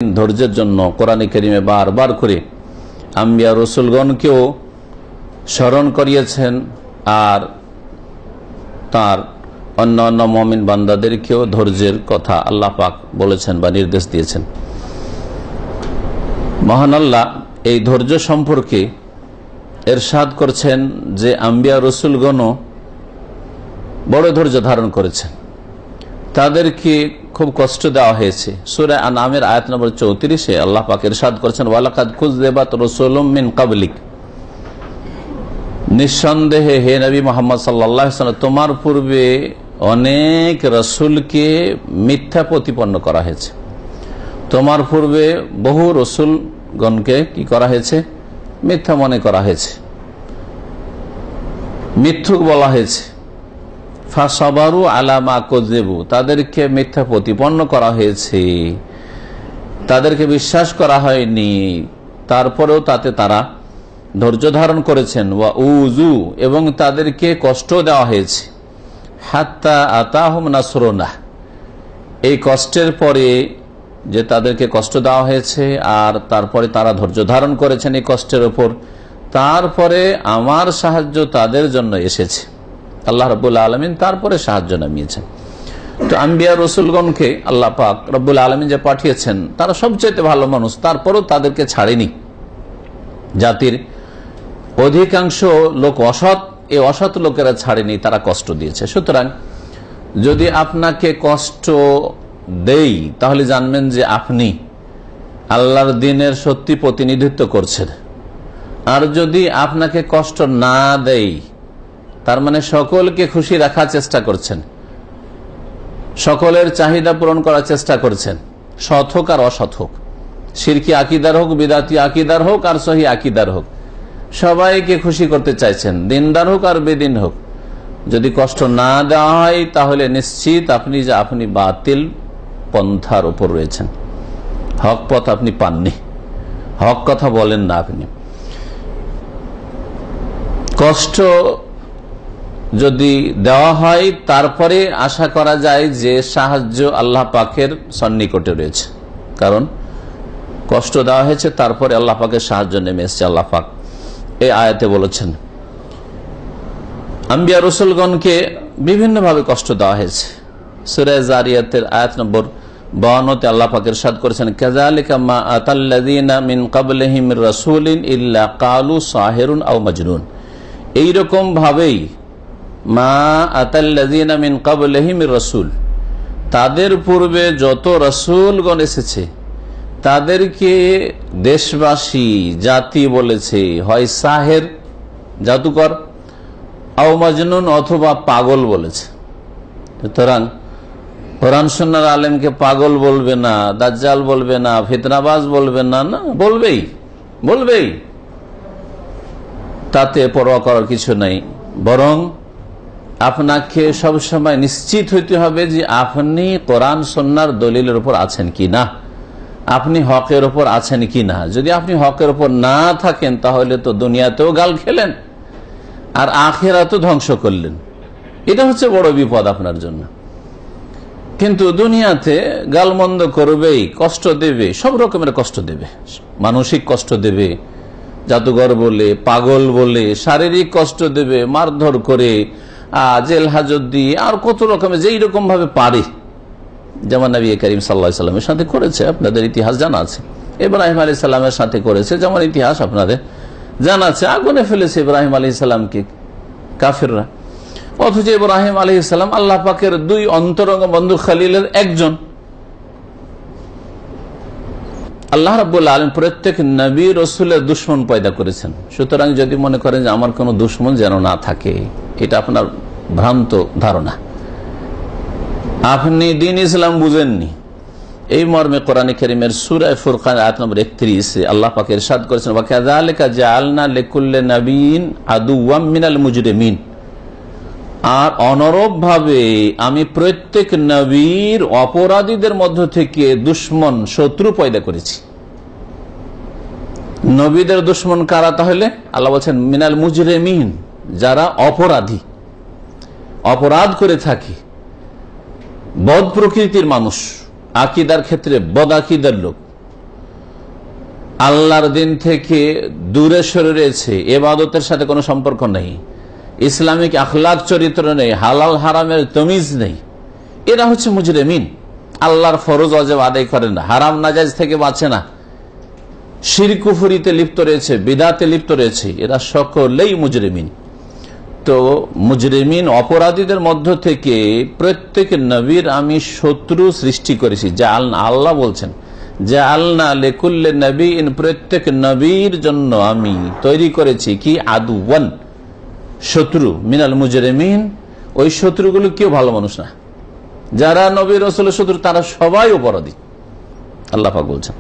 ধৈর্যের জন্য কোরআনে কারিমে বারবার করে আম্বিয়া রসুলগণকেও স্মরণ করিয়েছেন আর তার অন্যান্য মুমিন বান্দাদেরকেও ধৈর্যের কথা আল্লাহ পাক বলেছেন বা নির্দেশ দিয়েছেন। মহান আল্লাহ এই ধৈর্য সম্পর্কে এরশাদ করছেন যে আম্বিয়া রসুলগণও বড় ধৈর্য ধারণ করেছেন, তাদেরকে খুব কষ্ট দেওয়া হয়েছে। সূরা আনআমের আয়াত নম্বর 34-এ আল্লাহ পাক ইরশাদ করেছেন, ওয়ালাকাদ কুযযিবাত রাসূলুম মিন ক্বাবলিক, নিঃসন্দেহে হে নবী মুহাম্মদ সাল্লাল্লাহু আলাইহি ওয়াসাল্লাম তোমার পূর্বে অনেক রাসূলকে মিথ্যা প্রতিপন্ন করা হয়েছে। তোমার পূর্বে বহু রাসূলগণকে কি করা হয়েছে? মিথ্যা মনে করা হয়েছে, মিথ্যুক বলা হয়েছে। ফাসাবারু আলা মা কুযযিবু, তাদেরকে মিথ্যা প্রতিপন্ন করা হয়েছে, তাদেরকে বিশ্বাস করা হয়নি, তারপরেও তাতে তারা ধৈর্য ধারণ করেছেন। ওয়া উযু, এবং তাদেরকে কষ্ট দেওয়া হয়েছে। হাত্তা আতাহুম নাসরুনা, এই কষ্টের পরে যে তাদেরকে কষ্ট দেওয়া হয়েছে আর তারপরে তারা ধৈর্য ধারণ করেছেন এই কষ্টের উপর, তারপরে আমার সাহায্য তাদের জন্য এসেছে। আল্লাহ রাব্বুল আলামিন তারপরে সাহায্য নামিয়েছেন। তো আম্বিয়া রসুলগণকে আল্লাহ পাক রব্বুল আলামিন যে পাঠিয়েছেন তারা সবচেয়ে ভালো মানুষ, তারপরেও তাদেরকে ছাড়েনি। জাতির অধিকাংশ লোক অসৎ, এই অসৎ লোকেরা ছাড়েনি, তারা কষ্ট দিয়েছে। সুতরাং যদি আপনাকে কষ্ট দেই তাহলে জানবেন যে আপনি আল্লাহর দ্বীনের সত্যি প্রতিনিধিত্ব করছেন। আর যদি আপনাকে কষ্ট না দেই তার মানে সকলকে খুশি রাখার চেষ্টা করছেন, সকলের চাহিদা পূরণ করার চেষ্টা করছেন, সৎ হোক আর অসৎ হোক, শিরকি আকিদার হোক, বিদাতি আকিদার হোক আর সহি আকিদার হোক, সবাইকে খুশি করতে চাইছেন, দিনদার হোক আর বেদিন হোক। যদি কষ্ট না দেওয়া হয় তাহলে নিশ্চিত আপনি বাতিল পন্থার উপর রয়েছেন, হক পথ আপনি পাননি, হক কথা বলেন না আপনি। কষ্ট যদি দেওয়া হয় তারপরে আশা করা যায় যে সাহায্য আল্লাহ পাকের সন্নিকটে রয়েছে, কারণ কষ্ট দেওয়া হয়েছে তারপরে আল্লাহ পাকের সাহায্য নেমে এসেছে। আল্লাহ পাক এই আয়াতে বলেছেন আম্বিয়া রসুলগণকে বিভিন্নভাবে কষ্ট দেওয়া হয়েছে। সূরা জারিয়াতের আয়াত নম্বর 52-তে আল্লাহ পাক ইরশাদ করেছেন, কাযালিকা মা আতাল্লাযীনা মিন ক্বাবলিহিম রাসূলিন ইল্লা ক্বালু সাহিরুন আও মাজনুন, এইরকম ভাবেই মা আতাল্লাযীনা মিন ক্বাবলিহিম রাসূল, তাদের পূর্বে যত রাসূলগণ এসেছে তাদেরকে দেশবাসী জাতি বলেছে হয় সাহের জাদুকর, আও মাজনুন অথবা পাগল বলেছে। সুতরাং কোরআন সুন্নাহর আলেমকে পাগল বলবে না, দাজ্জাল বলবে না, ফিতনাবাজ বলবে না, না বলবেই, তাতে পরোয়া করার কিছু নাই। বরং আপনাকে সবসময় নিশ্চিত হইতে হবে যে আপনি কোরআন সুন্নাহর দলিলের উপর আছেন কি না, আপনি হকের উপর আছেন কি না। যদি আপনি হকের উপর না থাকেন তাহলে তো দুনিয়াতেও গাল খেলেন আর আখিরাতেও ধ্বংস করলেন। এটা হচ্ছে বড় বিপদ আপনার জন্য। কিন্তু দুনিয়াতে গালমন্দ করবেই, কষ্ট দেবে, সব রকমের কষ্ট দেবে, মানসিক কষ্ট দেবে, জাদুঘর বলে, পাগল বলে, শারীরিক কষ্ট দেবে, মারধর করে, জেল হাজত দিয়ে, আর কত রকমের যেই রকম ভাবে পারে, যেমন নবী করিম সাল্লাল্লাহু আলাইহি ওয়াসাল্লামের সাথে করেছে, আপনাদের ইতিহাস জানা আছে। ইব্রাহিম আলাইহিস সালামের সাথে করেছে, যেমন ইতিহাস আপনাদের জানা আছে। আগুনে ফেলেছে ইব্রাহিম আলাইহিস সালামকে কাফিররা, অথচ ইব্রাহিম আলাইহিস সালাম আল্লাহ পাকের দুই অন্তরঙ্গ বন্ধু খলিলের একজন। আল্লাহ রাব্বুল আলামিন প্রত্যেক নবী রাসূলের দুশমন পয়দা করেছেন। সুতরাং যদি মনে করেন যে আমার কোনো দুশমন যেন না থাকে, এটা আপনার ভ্রান্ত ধারণা, আপনি দ্বীন ইসলাম বুঝেননি। এই মর্মে কোরআন কারীমের সূরা ফুরকান আয়াত নম্বর 31-এ আল্লাহ পাক ইরশাদ করেছেন, ওয়া কাযালিকা জাআলনা লিকুল্লি নাবিয়্যিন আদুওয়াম মিনাল মুজরিমিন, আর অনুরূপ ভাবে আমি প্রত্যেক নবীর অপরাধীদের মধ্য থেকে দুশমন, শত্রু পয়দা করেছি। নবীদের দুশমন কারা? তাহলে আল্লাহ বলছেন মিনাল মুজরিমিন, যারা অপরাধী, অপরাধ করে থাকে, বদ প্রকৃতির মানুষ, আকিদার ক্ষেত্রে বদ আকিদার লোক, আল্লাহর দিন থেকে দূরে সরে রয়েছে, ইবাদতের সাথে কোনো সম্পর্ক নেই, ইসলামিক আখলাক চরিত্র নেই, হালাল হারামের তমিজ নেই, এরা হচ্ছে মুজরিমিন। আল্লাহর ফরজ ওয়াজিব আদায় করে না, হারাম নাজায়েজ থেকে বাঁচে না, শিরক কুফরিতে লিপ্ত রয়েছে, বিদআতে লিপ্ত রয়েছে, এরা সকলেই মুজরিমিন। তো মুজরিমিন অপরাধীদের মধ্য থেকে প্রত্যেক নবীর আমি শত্রু সৃষ্টি করেছি। আল্লাহ বলছেন জাআলনা লিকুল্লি নবিয়্যিন, প্রত্যেক নবীর জন্য আমি তৈরি করেছি কি আদুওয়ান, শত্রু, মিনাল মুজরিমিন। ওই শত্রুগুলো কেউ ভালো মানুষ না, যারা নবী রাসূলের শত্রু তারা সবাই অপরাধী, আল্লাহ পাক বলছেন।